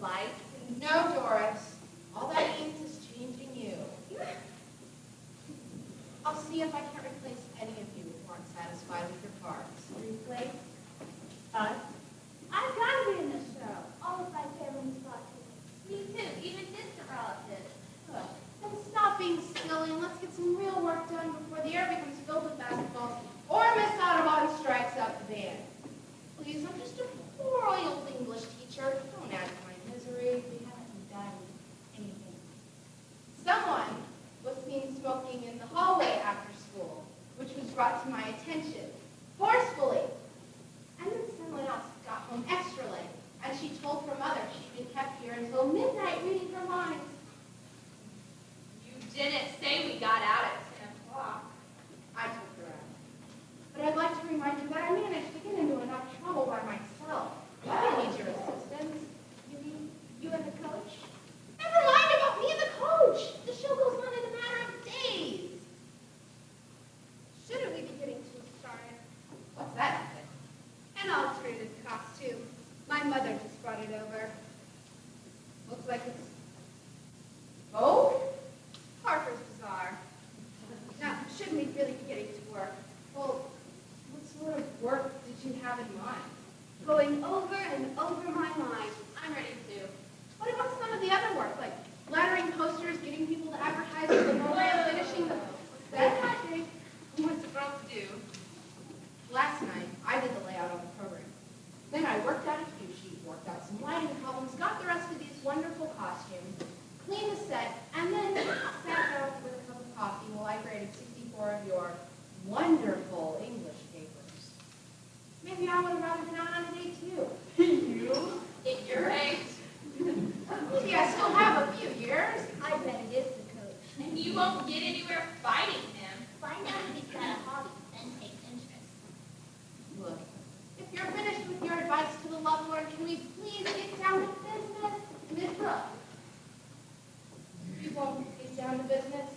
life? No, Doris. All that means is changing you. I'll see if I can't replace any of you who aren't satisfied with your parts. Replace us? I've got to be in this show. All of my family's got to. Me too, even distant relatives. Then stop being silly and let's get some real work done before the air becomes filled with basketballs or Miss Audubon strikes out the band. Please, I'm just a poor old English teacher. Don't add to my misery. We haven't done anything. Someone was seen smoking in the hallway after school, which was brought to my attention forcefully. And then someone else got home extra late, and she told her mother she'd been kept here until midnight reading her lines. You didn't say we got out at 10 o'clock. I took her out. But I'd like to remind you that I managed to get into enough trouble by myself. I didn't need your assistance. You mean you and the coach? Never mind about me and the coach. The show goes on in a matter of days. Shouldn't we be getting too started? What's that? An alternative costume. My mother just brought it over. Looks like it's... Oh? Harper's Bazaar. Now, shouldn't we really be getting to work? Well, what sort of work did you have in mind? Going over and over my mind. I'm ready to. What about some of the other work, like lettering posters, getting people to advertise for the program, finishing the... That's not great. What's it supposed to do? Last night, I did the layout on the program. Then I worked out a cue sheet, worked out some lighting problems, got the rest of these wonderful costumes, cleaned the set, and then sat down with a cup of coffee while I graded 64 of your wonderful English papers. Maybe I would have rather been out on a date too. You? At your age? See, I still have a few years. I bet it is the coach. And you won't get anywhere fighting him. Find out if he's got a hobby, then take interest. Look, if you're finished with your advice to the lovelord, can we please get down to business? Miss Brooke, you won't get down to business?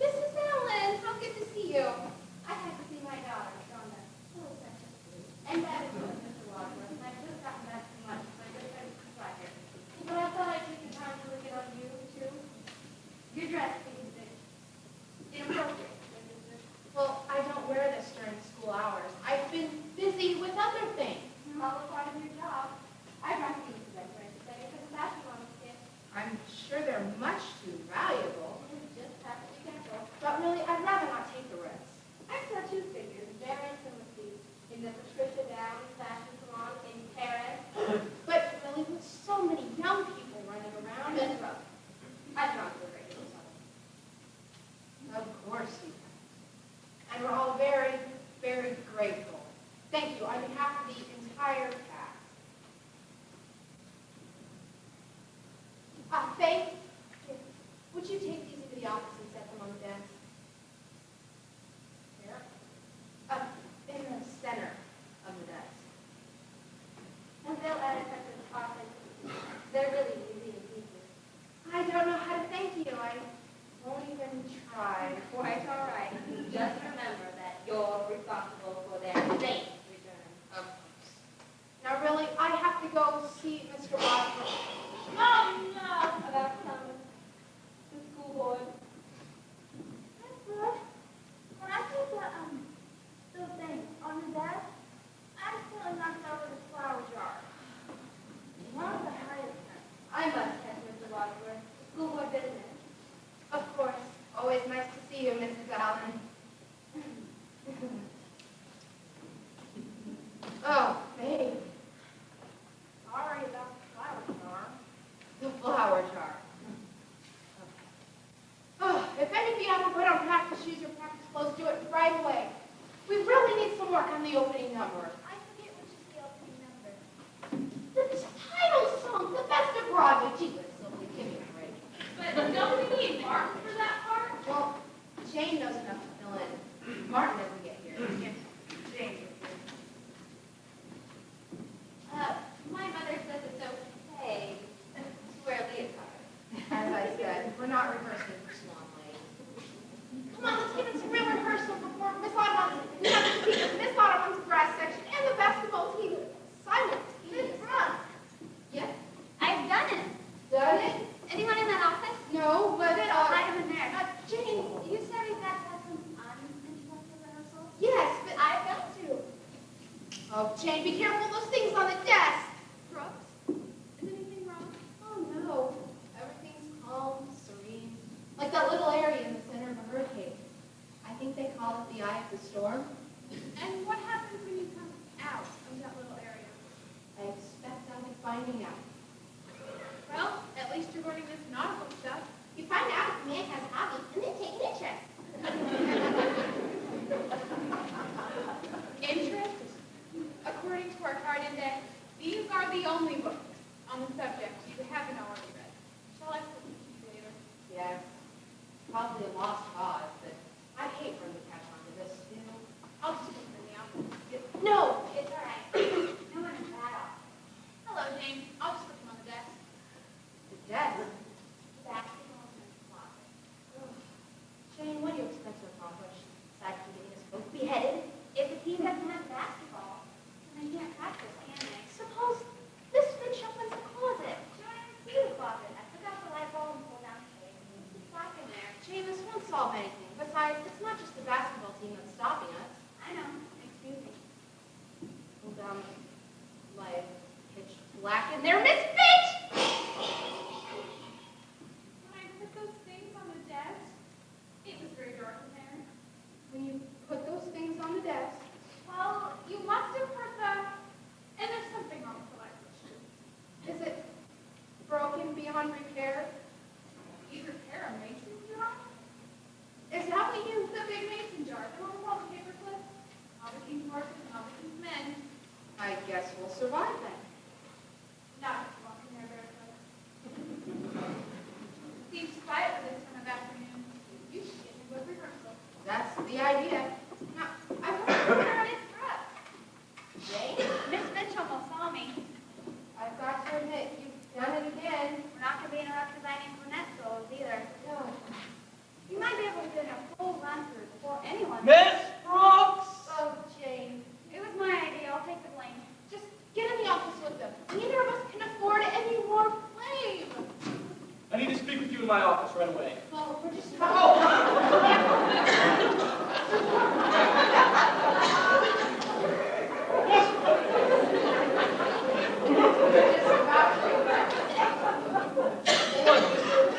Mrs. Allen, how good to see you. I had to see my daughter, Shonda. Oh, precious. And that is Mr. Wadsworth. And I've just gotten back from lunch, so I just had to fly here. But I thought I'd take the time to look it on you, too. Your dress seems inappropriate. Well, I don't wear this during school hours. I've been busy with other things. All a part of your job. I brought these to them, right, to say, because the fashion on the kid. I'm sure they're much too valuable. You just have to be careful. But really, I'd rather not take the risk. I saw two figures, very similar to you, in the Patricia Downs fashion salon in Paris. But really, with so many young people running around, Miss Brooke, I've gone to the radio salon. of course you have. And we're all very, very grateful. Thank you on behalf of the entire cast. Faith, would you take these into the office and set them on the desk? Here? In the center of the desk. And they'll add it to the office. They're really easy to keep with. I don't know how to thank you. I won't even try. Quite all right. Just remember that you're responsible for their safe return. Of course. Now, really, I have to go see Mr. Wadsworth. Oh, no! About the school board. That's good. When I put the thing on the desk, I accidentally knocked over the flower jar. One of the highest. I must have Mr. Wadsworth. School board business. Of course. Always nice to see you, Mrs. Allen. Oh, babe. Sorry about the flower jar. The flower jar. Oh, if any of you have to put on practice shoes or practice clothes, do it right away. We really need some work on the opening number. I forget which is the opening number. The title song, the best of Broadway. Gee whiz, Sylvia, give me a break. But don't we need Martin for that part? Well, Jane knows enough to fill in. Martin doesn't get here. Jane gets here. My mother says it's okay to wear leotard. As I said, we're not rehearsing for Swan Lake. Come on, let's get into some real rehearsal before Miss Audubon's brass section and Oh, Jane, be careful. Those things on the desk. Brooks, is anything wrong? Oh, no. Everything's calm, serene. Like that little area in the center of a hurricane. I think they call it the eye of the storm. And what happens when you come out of that little area? I expect I'll be finding out. Well, at least you're learning this nautical stuff. You find out if a man has a hobby and then take an interest. Interest? According to our card index, these are the only books on the subject you haven't already read. Shall I flip them to you later? Yeah, probably a lost cause, but I hate for them to catch on to this, you know. I'll just put them in the office. No! It's all right. No one is that off. Hello, Jane. I'll just put them on the desk. The desk. Basketball in the closet. Jane, what do you expect to accomplish? Aside from getting us both Beheaded. If the team doesn't have basketball, then they can't practice, can they? Suppose this bitch opens the closet. She don't even see the closet. I took out the light bulb and pulled down the shade. It's black in there. Jane, this won't solve anything. Besides, it's not just the basketball team that's stopping us. I know. Excuse me. Pull down the light, pitch black in there, Miss Bitch! When I put those things on the desk, it was very dark in there. When you put those things on the desk, Well, you must have heard them. And there's something wrong with the light switch. is it broken beyond repair? You repair a mason jar? Is that what you... The big mason jar. The one with all the paper clips. All the king's horses and all the king's men. I guess we'll survive then. Not if you walk in there barefoot. Seems quiet for this time of afternoon. You should get into a rehearsal. That's the idea. Now, I wonder where it is for us. Jane, Miss Finch almost saw me. I've got to admit, you've done it again. We're not going to be interrupted by any brunette souls either. No. You might be able to get a full run through before anyone. Miss Brooks! Oh, Jane. It was my idea. I'll take the blame. Just get in the office with them. Neither of us can afford any more blame. I need to speak with you in my office right away. Well, we're just...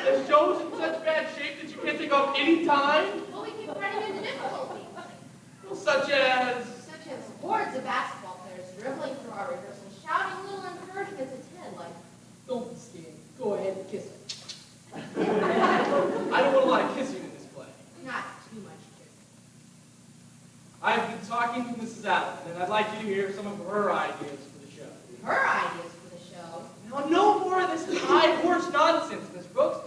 The show's in such bad shape that you can't take off any time? Well, we keep running into difficulties. Well, such as... Such as hordes of basketball players dribbling through our rehearsal, shouting little encouragements at Ted like, Don't be scared. Go ahead and kiss her. I don't want a lot of kissing in this play. not too much kissing. I've been talking to Mrs. Allen, and I'd like you to hear some of her ideas for the show. Her ideas for the show. Now, no more of this high horse nonsense, Miss Brooks.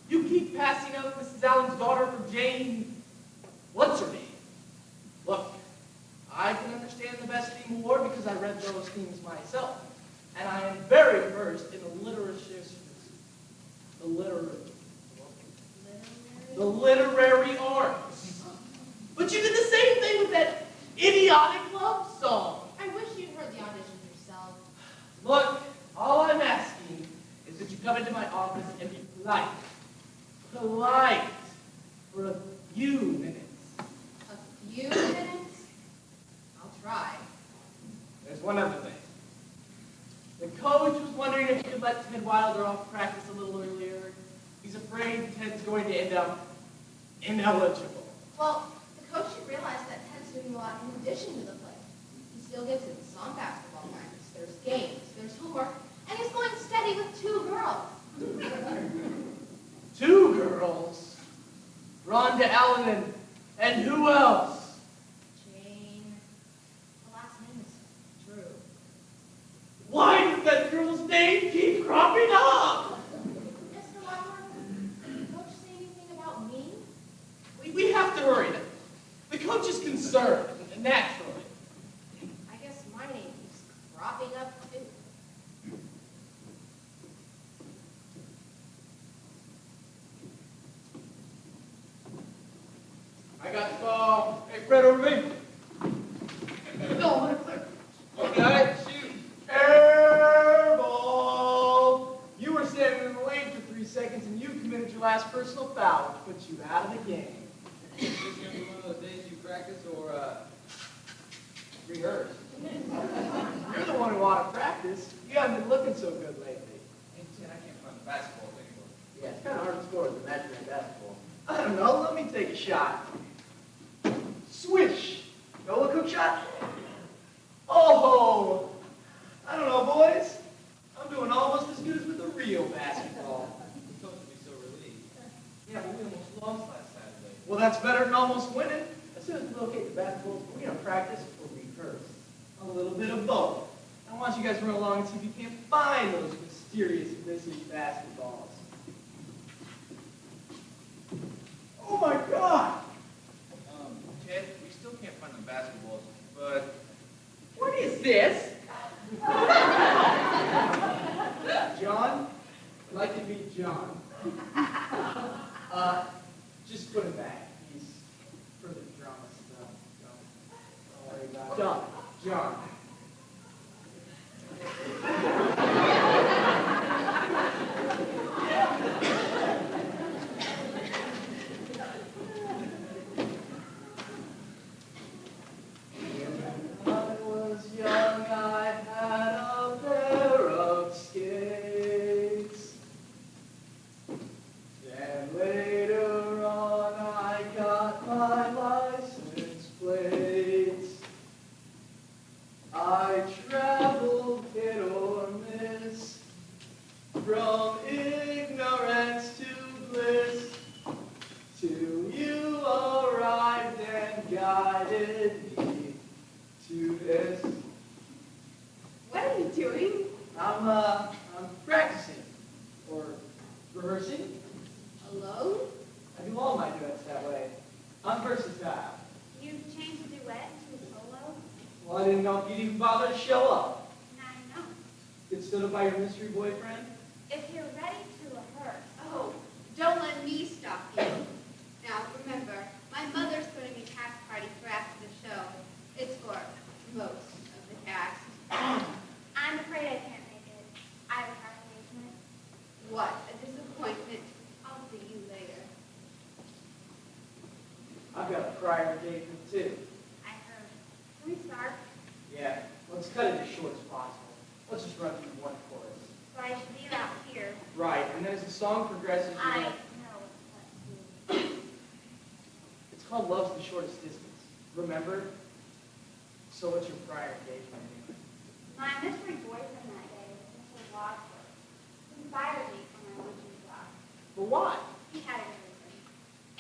You keep passing up Mrs. Allen's daughter for Jane... What's her name? Look, I can understand the best theme war because I read those themes myself. And I am very versed in the literary arts. But you did the same thing with that idiotic love song. I wish you'd heard the audition yourself. Look, all I'm asking is that you come into my office and be polite. Polite. For a few minutes. A few minutes? I'll try. There's one other thing. The coach was wondering if he could let Ted Wilder off practice a little earlier. He's afraid Ted's going to end up ineligible. Well, the coach should realize that Ted's doing a lot in addition to the play. He still gets in some basketball practice. There's games, there's homework, and he's going steady with 2 girls. 2 girls? Rhonda Allen and who else? Jane. The last name is Drew. Why does that girl's name keep cropping up? Mr. Wentworth, did the coach say anything about me? We have to hurry. The coach is concerned, naturally. I guess my name keeps cropping up too. I got the ball. Hey, Fred, over me. No, okay, shoot. Air ball. You were standing in the lane for 3 seconds, and you committed your last personal foul, which put you out of the game. Is this going to be one of those days you practice or rehearse? a lot of practice. You haven't been looking so good lately. Hey, Ted, I can't find the basketballs anymore. Yeah, it's kind of hard to score with imaginary basketball. I don't know. Let me take a shot. Swish. No look hook shot. Oh, I don't know, boys. I'm doing almost as good as with a real basketball. You're supposed to be so relieved. Yeah, but we almost lost last Saturday. Well, that's better than almost winning. As soon as we locate the basketballs, we're going to practice or rehearse. A little bit of both. I want you guys to run along and see if you can't find those mysterious missing basketballs. Oh my God! Ted, we still can't find the basketballs, but What is this? John? I'd like to meet John. Just put him back. He's for the drama stuff. Don't worry about it. John. When I was young, I had a pair of skates. Then later on, I got my license plates. I traveled hit or miss, from ignorance to bliss, till you arrived and guided me to this. What are you doing? I'm practicing or rehearsing. Alone? I do all my duets that way. I'm versatile. You changed the duet to a solo? Well, I didn't know if you'd even bother to show up. Now you know. Get stood up by your mystery boyfriend? If you're ready to rehearse, Oh, don't let me stop you. Now, remember, my mother's throwing a tax party for after the show. It's for most of the cast. I'm afraid I can't make it. I have a car engagement. What a disappointment. I'll see you later. I've got a prior engagement too. I heard. Can we start? Yeah, let's cut it as short as possible. Let's just run through one chorus. So I should be about here. Right, and then as the song progresses, you're I gonna... know what to do. It's called Love's the Shortest Distance. Remember? So what's your prior engagement anyway? My mystery boyfriend that day was Mr. Wadsworth. He fired me from my luncheon job. But why? He had a good reason.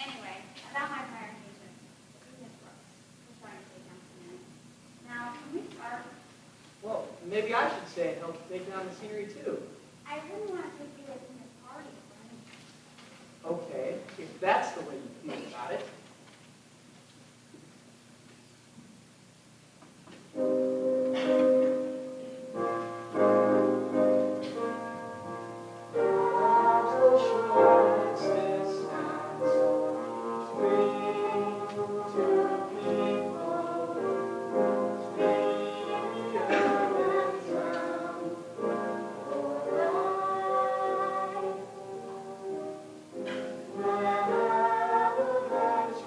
Anyway, about my prior engagement. This is Miss Brooks. We're starting to take down scenery. Now, can we start? Well, maybe I should stay and help take down the scenery too. I really want to take you away from this party, friend. Okay, if that's the way you feel about it. Love's the shortest distance between two people, between earth and town, or I. Whenever there's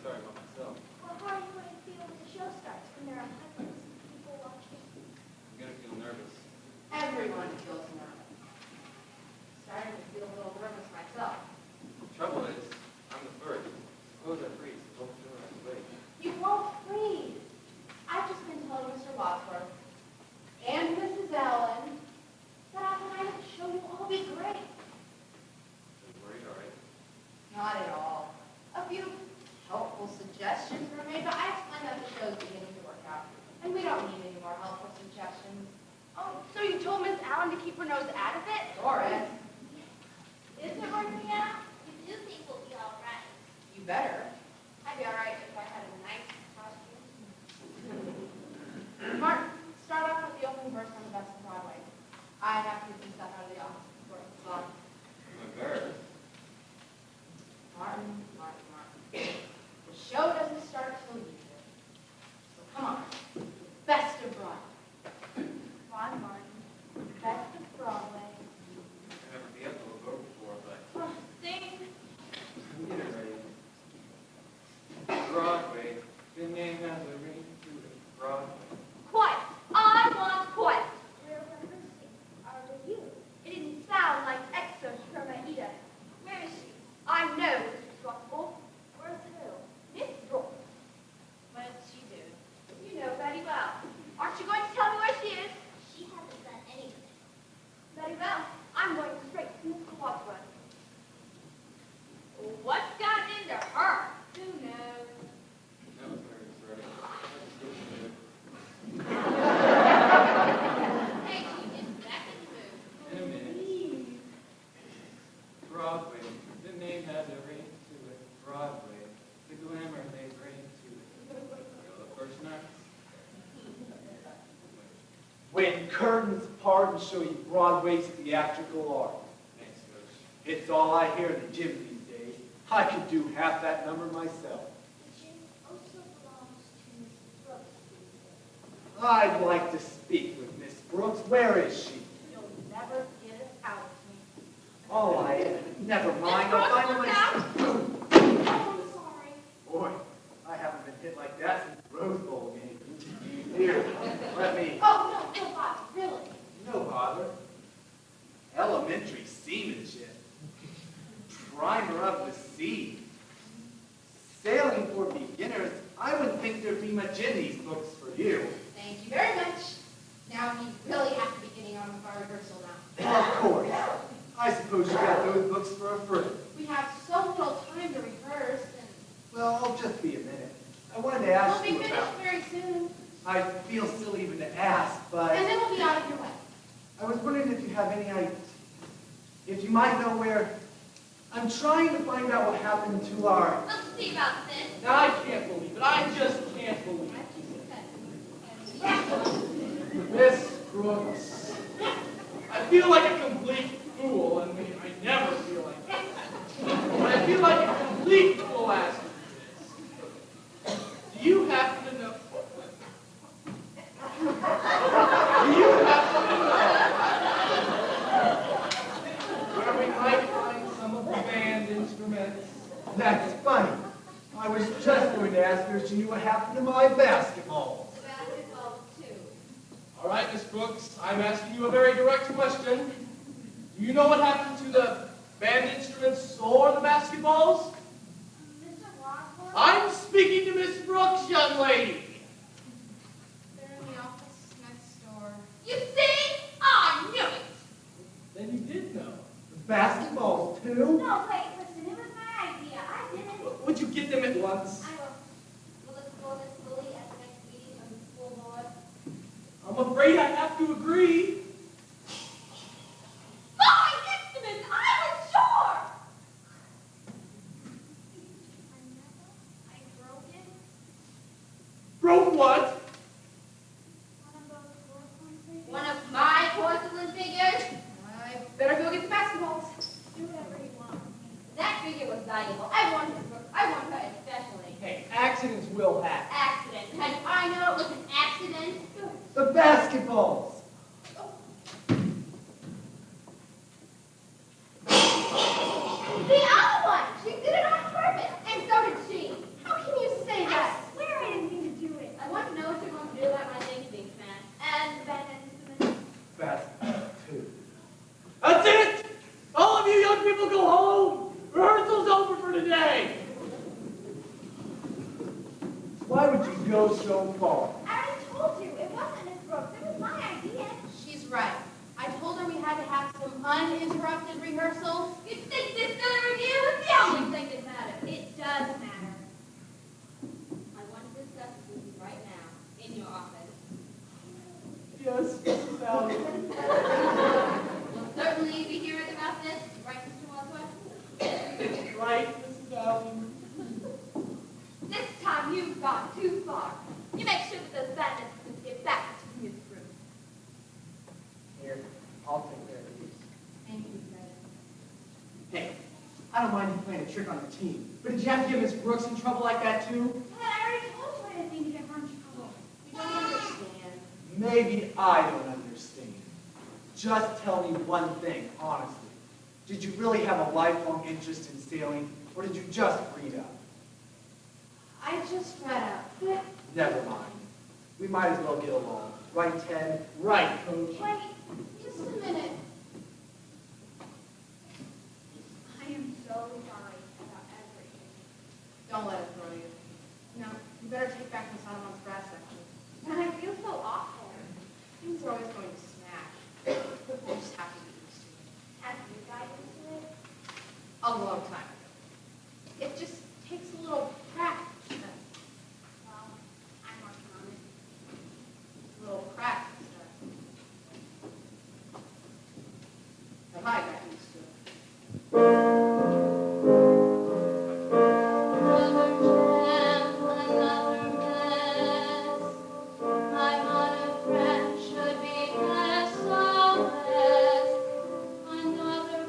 sorry about myself. Well, how are you going to feel when the show starts, when there are hundreds of people watching? I'm gonna feel nervous. Everyone feels nervous. Starting to feel a little nervous myself. The trouble is, I'm the first. Suppose I freeze. Don't feel right away. You won't freeze. I've just been telling Mr. Wadsworth and Mrs. Allen that after the show you'll all be great. Are you worried, all right? Not at all. A few helpful suggestions were made, but I explained that the show's beginning to work out, and we don't need any more helpful suggestions. Oh, so you told Miss Allen to keep her nose out of it? Doris, Is it working out? You do think we'll be all right. you better. I'd be all right if I had a nice costume. Martin, start off with the opening verse on the Best of Broadway. I have to get some stuff out of the office before it's on. I'm embarrassed. Martin. The show doesn't start till you do. So come on. Best of Broadway. Ron Martin, Best of Broadway. I've never been up to a boat before, but Oh, sing. I'm getting ready. Broadway. The name has a ring to it. Broadway. Quiet. I want quiet. We're rehearsing our review. It didn't sound like excerpts from Aida. Where is she? I know Mrs. Russell. Where's who? Miss Brooks. What did she do? You know very well. Aren't you going to tell me where she is? She hasn't done anything. Very well. I'm going straight to Mr. Wadsworth. What's gotten into her? Who knows? That was nervous, right? Hey, she gets back in the mood. In a minute. Broadway. The name has a ring to it. Broadway. The glamour they bring to it. You're the first night. When curtains part and show you Broadway's theatrical art. Thanks, Coach. It's all I hear in the gym these days. I could do half that number myself. The gym also belongs to Mrs. Brooks. I'd like to speak with Miss Brooks. Where is she? You'll never get us out of me. Oh, never mind. Miss I'll Brooks, find look my... out. Oh, I'm sorry. Boy, I haven't been hit like that since the Rose Bowl game. Here, let me... Oh, no, Bob, really. No bother. Elementary seamanship. Primer of the sea. Sailing for beginners. I wouldn't think there'd be much in these books for you. Thank you very much. Now we really have to be getting on with our rehearsal now. Of course. I suppose you got those books for a friend. We have so little time to rehearse, and Well, I'll just be a minute. I wanted to we'll ask be you finished about... very soon. I feel silly even to ask, but And then we'll be out of your way. I was wondering if you have any idea, if you might know where... I'm trying to find out what happened to our... Let's see about this. I can't believe it. I just can't believe it. Miss Brooks. I feel like a complete fool. I mean, I never feel like that. But I feel like a complete fool asking for this. Do you happen to know? Do you happen to know where we might find some of the band instruments? That's funny. I was just going to ask her if she knew what happened to my basketball. Basketball, too. All right, Miss Brooks, I'm asking you a very direct question. Do you know what happened to the band instruments or the basketballs? Mr. Wadsworth? I'm speaking to Miss Brooks, young lady. They're in the office next door. You see? I knew it. Then you did know. The basketballs, too? No, wait, listen, it was my idea. I did it. Would you get them at once? I will. Will it go this fully at the next meeting of the school board? I'm afraid I have to agree. Fine instruments, I was sure. I broke it. Broke what? One of those porcelain figures. One of my porcelain figures? I better go get the basketballs. Do whatever you want. That figure was valuable. I want her, Brooks. I want her especially. Hey, accidents will happen. Accident. How do I know it was an accident? The basketballs! The other one! She did it on purpose! And so did she! How can you go so far? I already told you, it wasn't Miss Brooks. It was my idea. She's right. I told her we had to have some uninterrupted rehearsals. You think this silly review is the only thing that matters? It does matter. I want to discuss this with you right now, in your office. Yes, Mrs. Allen. We'll certainly be hearing about this, right, Mr. Wadsworth? Right, Mrs. Allen. This time you've gone too far. You make sure that those bandits get back to his room. Here, I'll take care of these. Thank you, Fred. Hey, I don't mind you playing a trick on the team, but did you have to get Miss Brooks in trouble like that too? But I already told you I didn't mean to get her in trouble. You don't understand. Maybe I don't understand. Just tell me one thing, honestly. Did you really have a lifelong interest in sailing, or did you just read up? I just read up. Never mind. We might as well get along. Right, Ted? Right, Coach. Wait, just a minute. I am so sorry about everything. Don't let it throw you. No, you better take back Miss Audubon's brass section. And I feel so awful. Things are always going to smash. I just have to be used to it. Have you guys into it? A long time ago. It just takes a little practice. Well, I'm working on it. A little practice. Have I got used to it? Another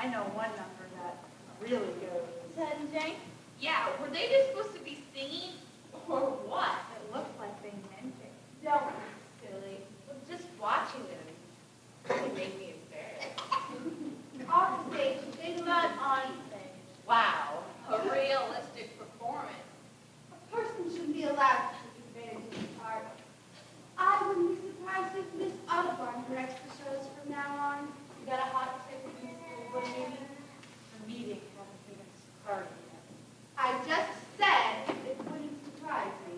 I know one number that really goes. Ted and Jane? Yeah, were they just supposed to be singing? Or what? It looked like they meant it. Don't be silly. Just watching them really made me embarrassed. Off stage, they not on stage. Wow, a realistic performance. A person shouldn't be allowed to take advantage of his art. I wouldn't be surprised if Miss Audubon directs the shows from now on. You got a hot ticket in the school board meeting? The meeting hasn't even started yet. I just said it wouldn't surprise me.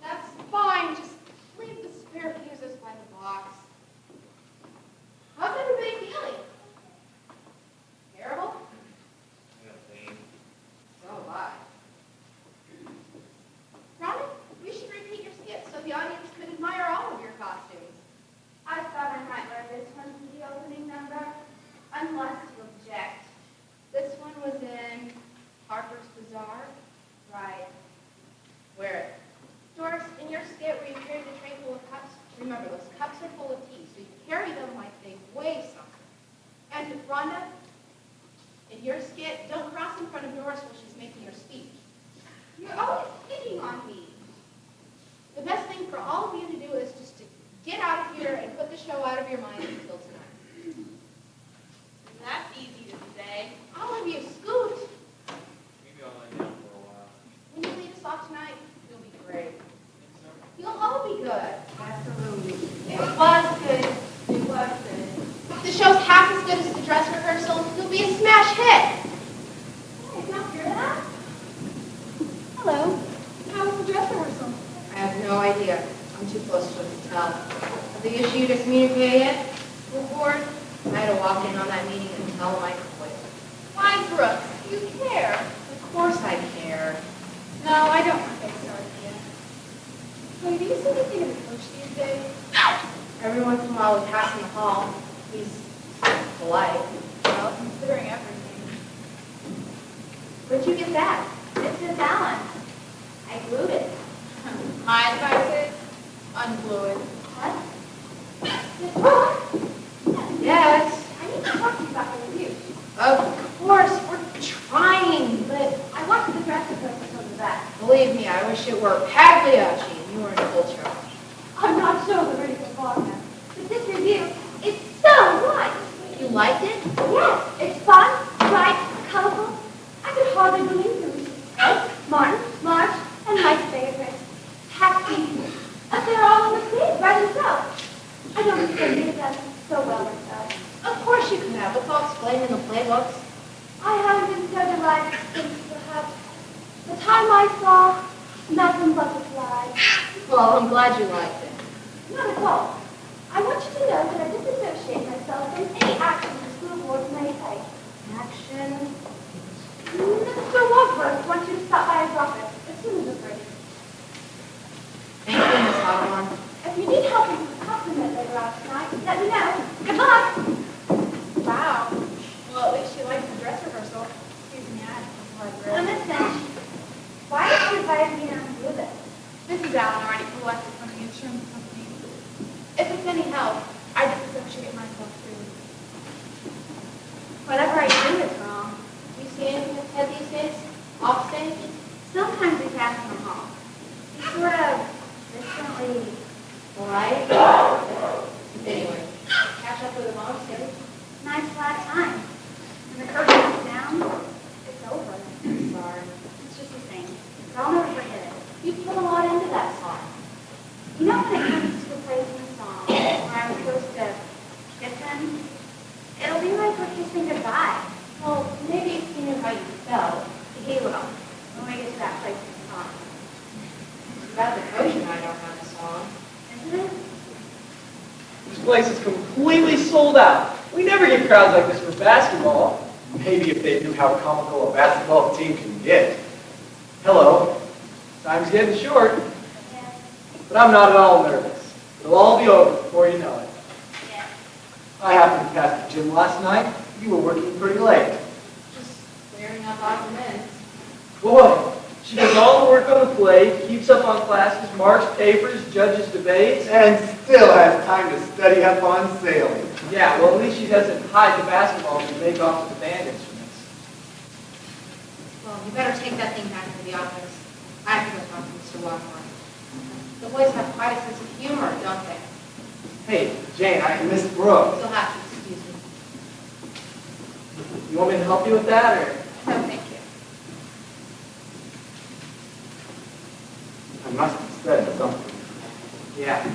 That's fine, just leave the spare fuses by the box. How's everybody feeling? Terrible? So am I. Ronnie, we should repeat your skit so the audience could admire all of your costumes. I thought I might wear this one for the opening number, unless you object. This one was in Harper's Bazaar. Right. Wear it. Doris, in your skit where you carried the tray full of cups, remember those cups are full of tea, so you carry them like they weigh something. And Rhonda, in your skit, don't cross in front of Doris while she's making her speech. You're always picking on me. The best thing for all of you to do is just to get out of here and put the show out of your mind until tonight. That's easy to say. All of you, scoot. Maybe I'll lie down for a while. When you leave us off tonight, you'll be great. Think so? You'll all be good. Absolutely. It was good. It was good. If the show's half as good as the dress rehearsal, you'll be a smash hit. Hey, don't hear that? Hello. How was the dress rehearsal? I have no idea. I'm too close to it to tell. Have they issued a communique yet? School board? I had to walk in on that meeting and tell them I quit. Why, Brooks? You care. Of course I care. No, I don't want to get started yet. Wait, do you see anything of the coach these days? Every once in a while we pass in the hall. He's polite. Well, considering everything. Where'd you get that? It's Miss Allen. I glued it. My advice is unglue it. What? Miss Brooks? Yes. I need to talk to you about the review. Of course, we're trying, but I wanted the dress rehearsal from the back. believe me, I wish it were Pagliacci and you were in full charge. I'm not sure we're ready for Wagner, but this review is so nice. You liked it? Yes, it's fun, bright, colorful. I could hardly believe them. Martin, Marge, and my favorite, Patsy. But they're all on the stage by themselves. I don't think they did that so well myself. Of course you can have. It's all explained in the playbooks. I haven't been so delighted since perhaps the time I saw Malcolm Butterfly. Well, I'm glad you liked it. Not at all. I want you to know that I disassociate myself from any action the school board may take. Action. Mr. Wadsworth wants you to stop by his office as soon as it's ready. Thank you, Miss Audubon. If you need help with the compliment later on tonight, let me know. Good luck! Wow. Well, at least she likes the dress rehearsal. Excuse me, I have to Now, Miss Finch, why did you invite me down to do this? Mrs. Allen already collected from the insurance company. If it's any help, I disassociate myself too. Whatever I do is wrong. You see anything of Ted these days? Off stage? Sometimes we pass him home. He's sort of distantly Polite? Anyway, catch up with him on stage. nice flat time. When the curtain comes down, it's over. Sorry. It's just the same. But I'll never forget it. You put a lot into that song. You know when it comes to praising a song, where I'm supposed to kiss him, it'll be like we're kissing goodbye. Well, maybe if you knew how you felt. He will, when we get to that place in the song. Too bad the coach and I don't have a song. Isn't it? This place is completely sold out. We never get crowds like this for basketball. Maybe if they knew how comical a basketball team can get. Hello. Time's getting short, Yeah. but I'm not at all nervous. It'll all be over before you know it. Yeah. I happened to pass the gym last night. You were working pretty late. Just clearing up odds and ends. Boy, She does all the work on the play, keeps up on classes, marks papers, judges debates. And still has time to study up on sailing. Yeah, well, at least she doesn't hide the basketball and make off with the band instruments. Well, you better take that thing back to the office. I have to go talk to Mr. Washburn. The boys have quite a sense of humor, don't they? Hey, Jane, Miss Brooks. You'll have to excuse me. You want me to help you with that, or? No, thank you. I must have said something. Yeah,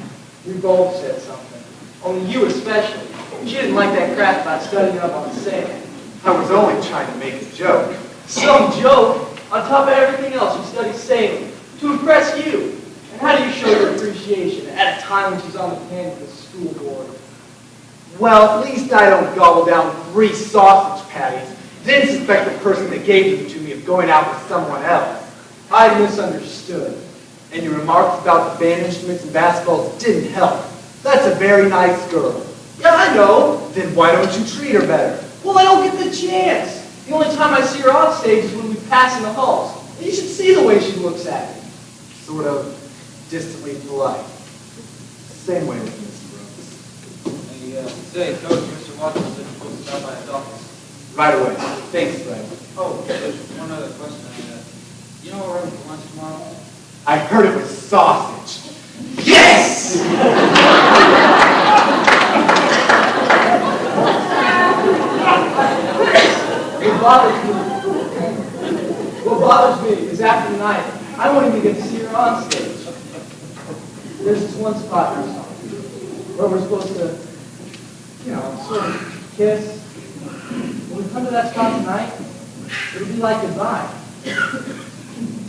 you both said something. Only you especially. She didn't like that crap about studying up on sand. I was only trying to make a joke. Some joke? On top of everything else, you study sailing. To impress you. And how do you show your appreciation at a time when she's on the pen with the school board? Well, at least I don't gobble down 3 sausage patties, then suspect the person that gave them to me of going out with someone else. I misunderstood. And your remarks about the band instruments and basketballs didn't help. That's a very nice girl. Yeah, I know. Then why don't you treat her better? Well, I don't get the chance. The only time I see her on stage is when we pass in the halls. And you should see the way she looks at me. Sort of distantly polite. Same way with Miss Brooks. Hey, say, Coach, Mr. Watson said you're supposed to stop by his office. Right away. Thanks, Fred. Oh, there's one other question I had. You know what we're having for lunch tomorrow? I heard it was sausage. Yes! What bothers me is after tonight, I won't even get to see her on stage. There's this one spot where we're supposed to, sort of kiss. When we come to that spot tonight, it'll be like goodbye.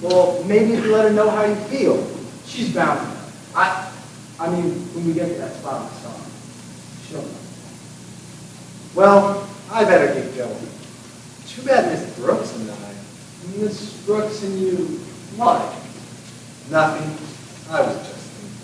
Well, maybe if you let her know how you feel. She's bound to know. I mean, when we get to that spot on the song, she'll know. Well, I better get going. Too bad Miss Brooks and I. Miss Brooks and you, what? Nothing. I was just thinking.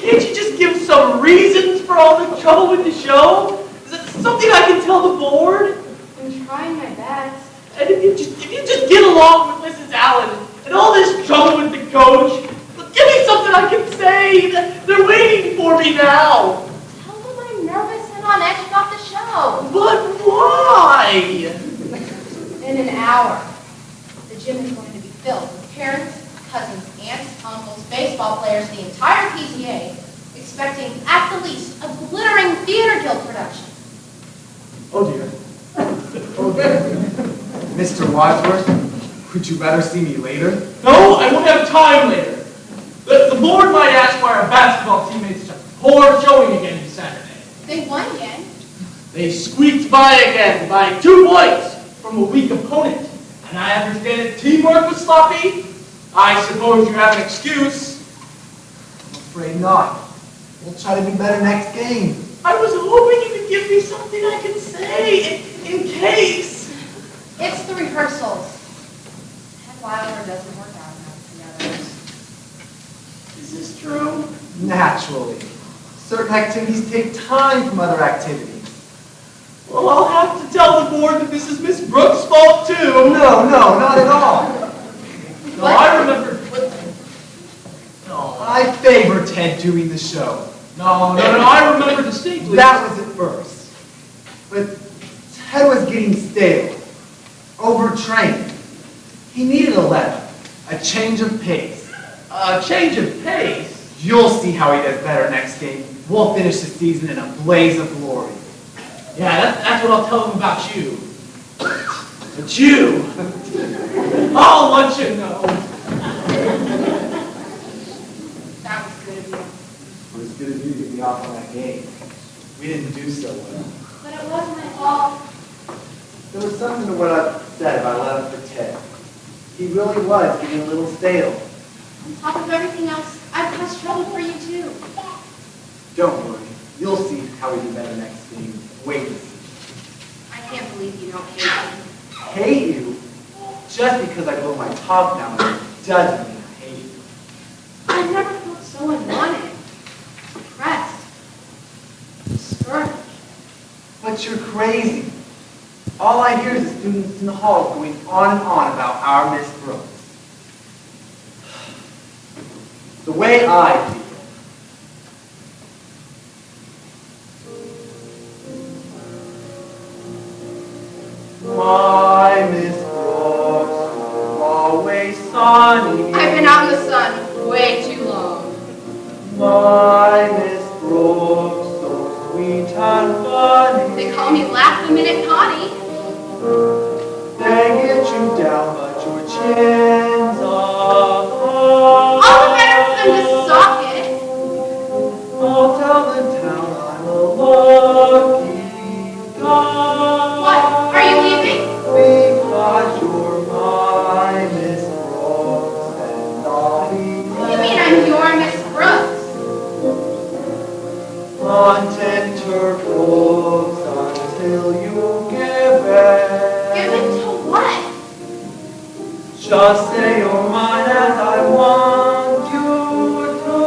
Can't you just give some reasons for all the trouble with the show? Is it something I can tell the board? I'm trying my best. And if you just get along with Mrs. Allen and all this trouble with the coach, give me something I can say. They're waiting for me now. Tell them I'm nervous and on edge about the show. But why? In an hour, the gym is going to be filled with parents, cousins, aunts, uncles, baseball players, the entire PTA, expecting at the least a glittering theater guild production. Oh dear. Oh dear. Mr. Wadsworth, would you rather see me later? No, I won't have time later. The board might ask why our basketball team made such a poor showing again this Saturday. They won again. They squeaked by again by 2 points from a weak opponent. And I understand that teamwork was sloppy. I suppose you have an excuse. I'm afraid not. We'll try to do better next game. I was hoping you could give me something I can say in case. It's the rehearsals. Ted Wilder doesn't work out enough with the others. Is this true? Naturally. Certain activities take time from other activities. Well, I'll have to tell the board that this is Miss Brooks' fault too. No, not at all. No, I remember. No, I favor Ted doing the show. no, I remember distinctly. That was at first. But Ted was getting stale, overtrained. He needed a let-up, a change of pace. A change of pace? You'll see how he does better next game. We'll finish the season in a blaze of glory. Yeah, that's what I'll tell them about you. But you, I'll let you know. That was good of you. It was good of you to get me off on that game. We didn't do so well. But it wasn't my fault. There was something to what I upset about 11 for 10. He really was getting a little stale. On top of everything else, I've caused trouble for you too. Don't worry. You'll see how we do better next game. Wait to see. I can't believe you don't hate me. Hate you? Just because I blow my top down doesn't mean I hate you. I've never felt so unwanted, depressed, discouraged. But you're crazy. All I hear is the students in the hall going on and on about our Miss Brooks. The way I feel. My Miss Brooks, you're always sunny. I've been out in the sun way too long. My Miss Brooks, so sweet and funny. They call me Laugh the Minute Connie. They get you down, but your chin's up. All the better for them to sock it. I'll tell the town I'm a lucky guy. What? Are you leaving? Because you're my Miss Brooks, and I'll be What do you mean I'm your Miss Brooks? on tenterhooks until you give it. Give it to what? Just say you're mine as I want you to.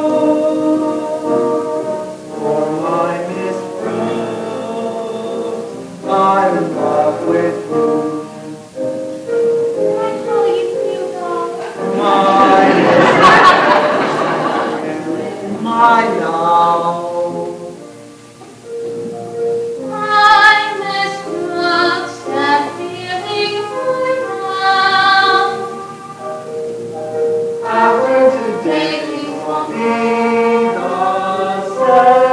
For my Miss Brooks, I'm in love with you. I call you Hugo. My love. I Miss Brooks am feeling right now. After today, things will be the same.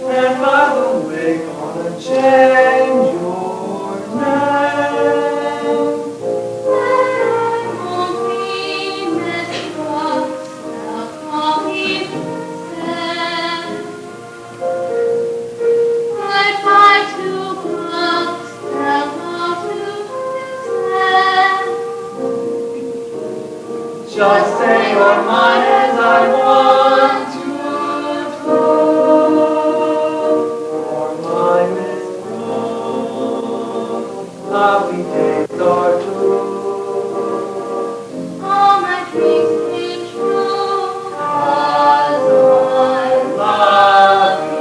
And by the way, gonna change your name. I won't be Miss Brooks, they'll call me Sam. Goodbye to Brooks, hello to Sam. Just say you're mine as I want you to. For my Miss Brooks, lovely days are true. All my dreams came true, 'cause I Love you.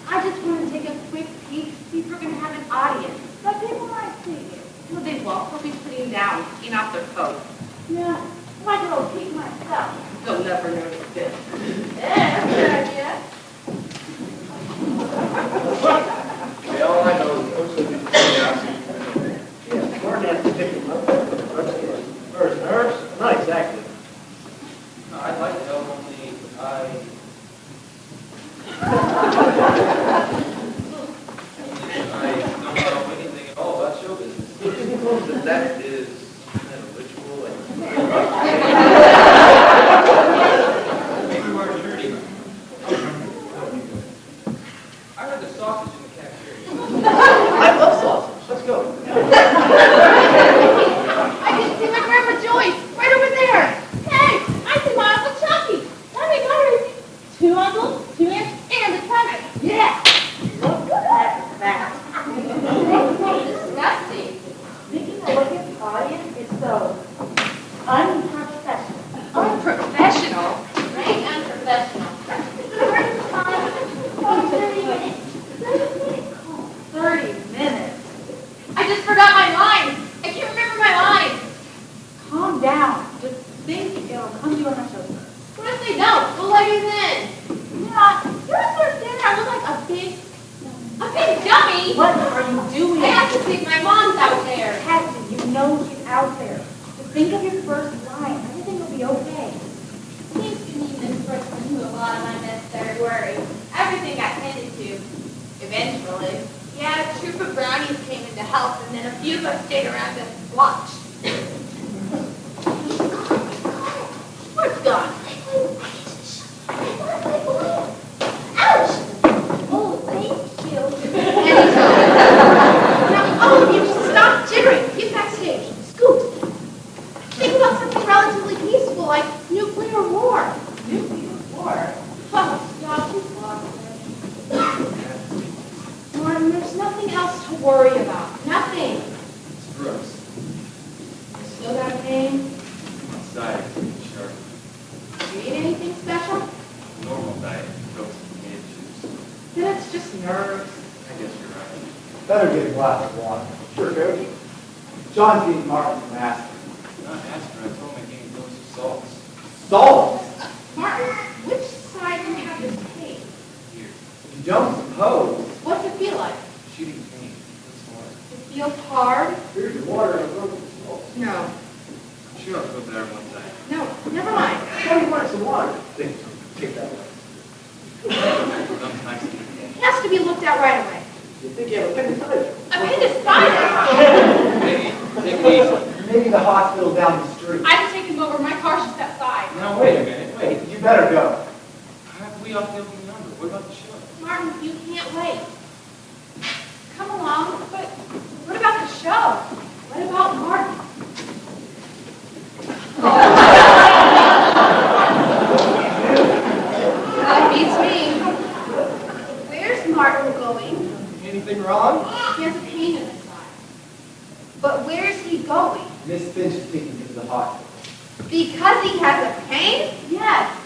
I just want to take a quick peek, see if we're going to have an audience. But people might see you. No, they won't. They'll be sitting down, taking off their coats. Yeah, I might go peek myself. They'll never notice this. Yeah, that's a good idea. Hey, all I know is most of these curiosities. Yeah, we're going to have to pick them up at the drugstore. First, nurse? Not exactly. No, I'd like to help, only I don't know anything at all about show business. That is kind of a ritual and... Maybe we're a journey. I heard the sausage in the cafeteria. I love sausage. Let's go. I can see my Grandma Joyce right over there. Hey, I see my Uncle Chucky. Tell me about 2 uncles, 2 aunts, and a cousin. Yeah. That's Disgusting. Thinking that look at the audience is so unprofessional. Unprofessional. Right? Unprofessional. The first time, 30 minutes. 30 minutes. I just forgot my lines. I can't remember my lines. Calm down. Just think it'll come to you on my shoulder. What if they don't? We'll let you in. Yeah, you're understanding. I look like a big... A big dummy. What are you doing? I have to think my mom's out there. Captain, you know she's out there. Just think of your first line. help, and then a few of us stayed around to watch. What's gone? Ouch! Oh, thank you. Now, all of you, stop jittering. Get backstage. Scoot. Think about something relatively peaceful, like nuclear war. Nuclear war? Oh, stop. Martin, there's nothing else to worry about. Nothing. It's Brooks. You still got pain? Outside, sharp. Do you eat anything special? Normal diet, goats and potato chips. Then it's just nerves. I guess you're right. Better get a glass of water. Sure, Coach. John's getting Martin from Aspen. Not aspirin, I told him I gave those salts. Salt? Martin, which side do you have this pain? Here. You don't suppose. What's it feel like? Shooting pain. What's more? It feels hard? Here's your water and a little salt. No. I'm sure I'll feel better one time. No, never mind. Tell me want some water. Then take that away. Sometimes It has to be looked at right away. You think you have appendicitis? Appendicitis? Hey, take it easy. Maybe the hospital down the street. I can take him over. My car's just outside. Now, wait a minute, wait. You better go. How have we all the opening number? What about the show? Martin, you can't wait. Come along. But what about the show? What about Martin? That beats me. Where's Martin going? Anything wrong? He has a pain in his side. But where's he going? Miss Finch is taking him to the hospital. Because he has a pain? Yes.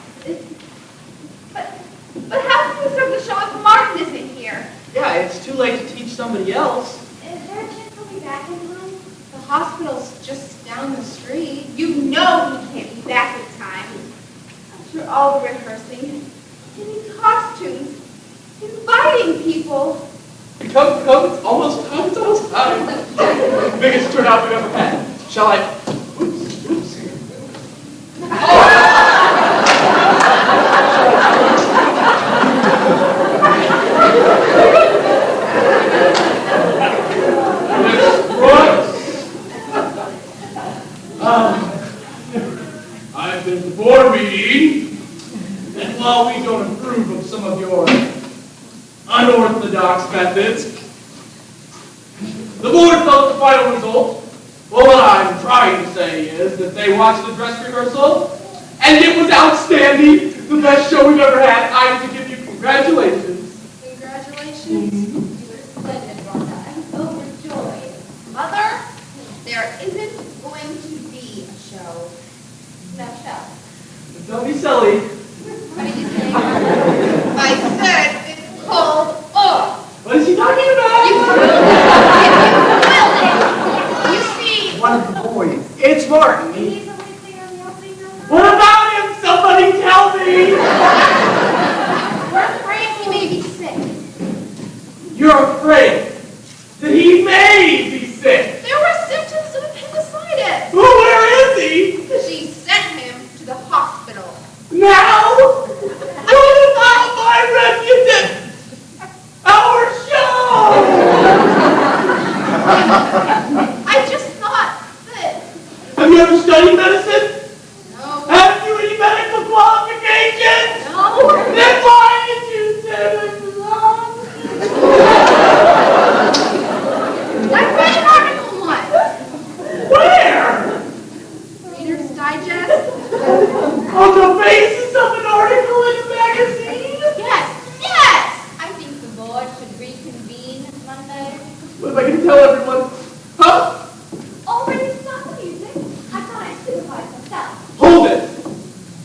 But how can we start the show if Martin isn't here? Yeah, it's too late to teach somebody else. Is there a chance he'll be back in time? The hospital's just down the street. You know he can't be back in time. After all the rehearsing, getting costumes, inviting people. Come, it's almost time. Biggest turnout we've ever had. Shall I? Oops. I've been to the board meeting, and while we don't approve of some of your unorthodox methods, the board felt the final result. Well, what I'm trying to say is that they watched the dress rehearsal, and it was outstanding, the best show we've ever had. I have to give you congratulations. Congratulations. You were splendid, Rhonda. I'm overjoyed. Mother, there isn't going to be a show. No show. Don't be silly. What did you say? I said it's called off. What is he talking about? You see, One of the boys. It's Martin. He's a weekly on the opening number? What about him? Somebody tell me. we're afraid he may be sick. You're afraid that he may be sick. There were symptoms of appendicitis. Well, where is he? She sent him to the hospital. Now? What about my reputation? Our show! I just thought that. Have you ever studied medicine? No. Have you any medical qualifications? No. Then why did you send him to the hospital? I read an article once. Where? Reader's Digest. On the basis of an article in a magazine? Yes. I think the board should reconvene Monday. What am I going to tell everyone? Huh? Already stopped the music? I thought I supervised myself. Hold it!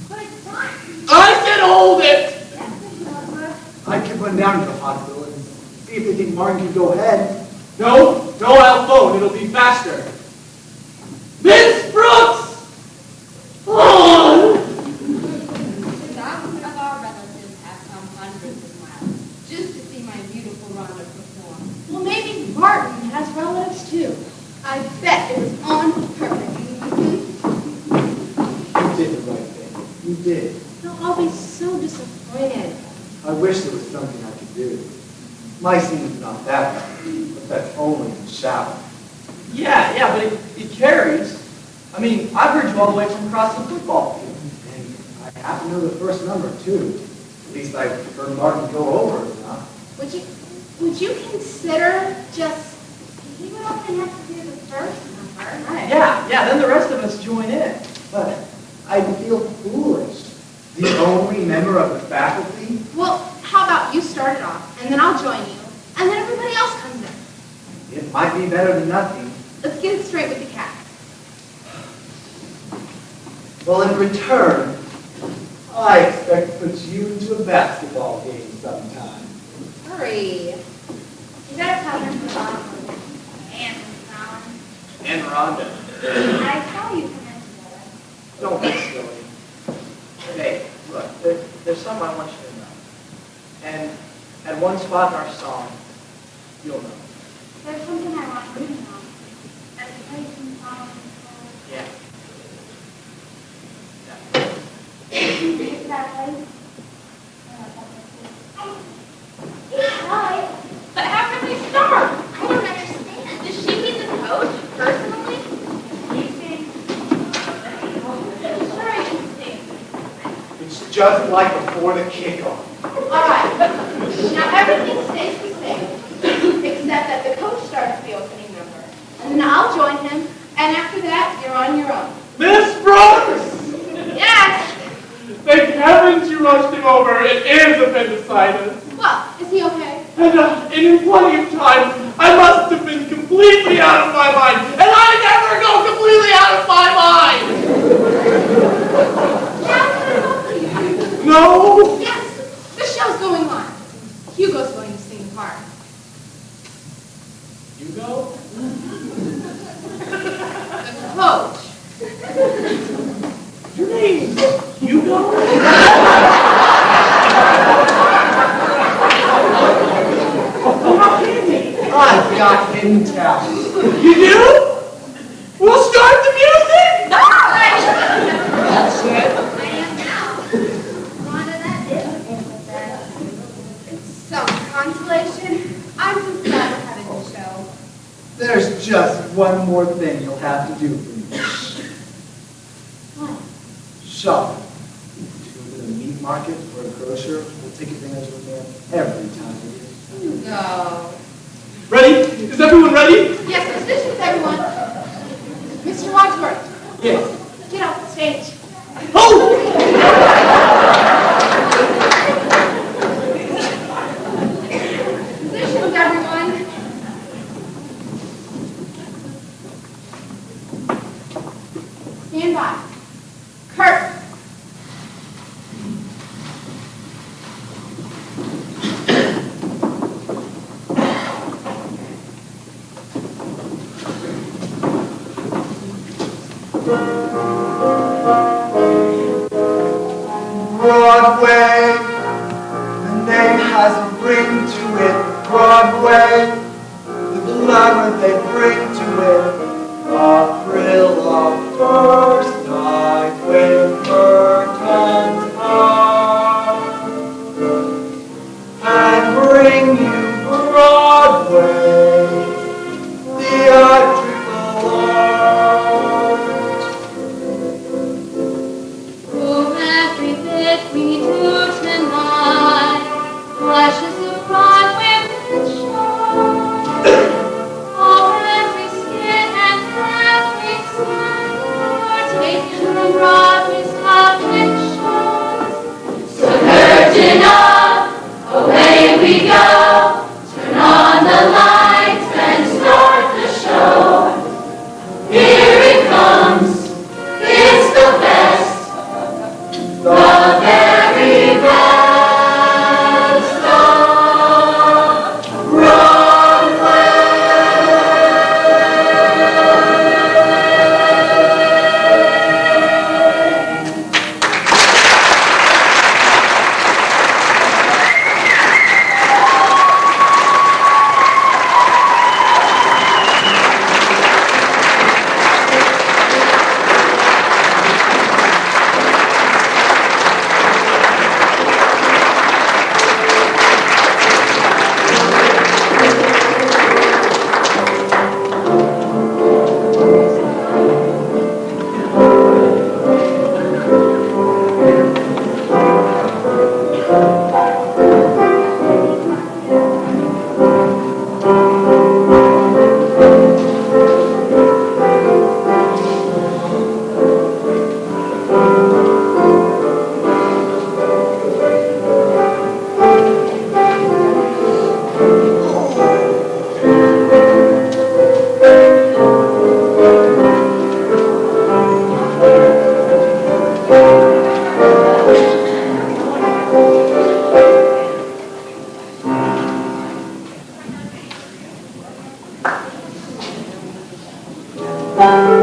But it's time. I said hold it! Yes, Mr. Osborne. I could run down to the hospital and see if they think Martin could go ahead. No, I'll phone. It'll be faster. Miss Brooks! Oh! Thousands of our relatives have come hundreds of miles just to see my beautiful Rhonda perform. Well, maybe Martin has relatives too. I bet it was on purpose. You did the right thing. You did. They'll all be so disappointed. I wish there was something I could do. My scene is not that bad, but that's only in shout. Yeah, but it carries. I mean, I've heard you all the way from across the football field. And I happen to know the first number, too. At least I've heard Martin go over it enough. Would you consider just, He would only have to do the first number. right? Yeah, then the rest of us join in. But I feel foolish. The only member of the faculty? Well, how about you start it off, and then I'll join you, and then everybody else comes in. It might be better than nothing. Let's get it straight with the cat. Well, in return, I expect to put you into a basketball game sometime. Hurry. You better tell him to Bob and Colin. And Rhonda. I saw you come in together. Don't be silly. Hey, look, there's something I want you to know. And at one spot in our song, you'll know. There's something I want you to know. At the place in Colin. Yeah. Is that place? Hi. But how can we start? I don't understand. Does she mean the coach personally? Sure, I can see. It's just like before the kickoff. All right. Now everything stays the same, except that the coach starts the opening number, and then I'll join him, and after that, you're on your own. Miss Brooks! Yes. Thank heavens you rushed him over. It is appendicitis. Well, is he okay? And in plenty of time, I must have been completely out of my mind. And I never go completely out of my mind! Yeah, I'm gonna help you. No! Yes, the show's going on. Hugo's going to sing the part. Hugo? The coach. Your name's Hugo? How can he? I've got intel. You do? We'll start the music! That's it. I am now. Rhonda, that is a beautiful bed. It's some consolation. I'm just glad we're having the show. There's just one more thing you'll have to do for me. What? Shop. To go to the meat market or a grocer will take advantage of a man every time it is. No. Ready? Is everyone ready? Yes, positions, everyone. Mr. Wadsworth, Yes. get off the stage. Oh! Positions, everyone. Stand by. Kurt. Broadway, the name has a ring to it. Broadway, the glamour they bring to it. A thrill of first night when curtains up and bring you Broadway, theatrical art. Prove every bit we do tonight. Flashes of Broadway that shine. Thank you.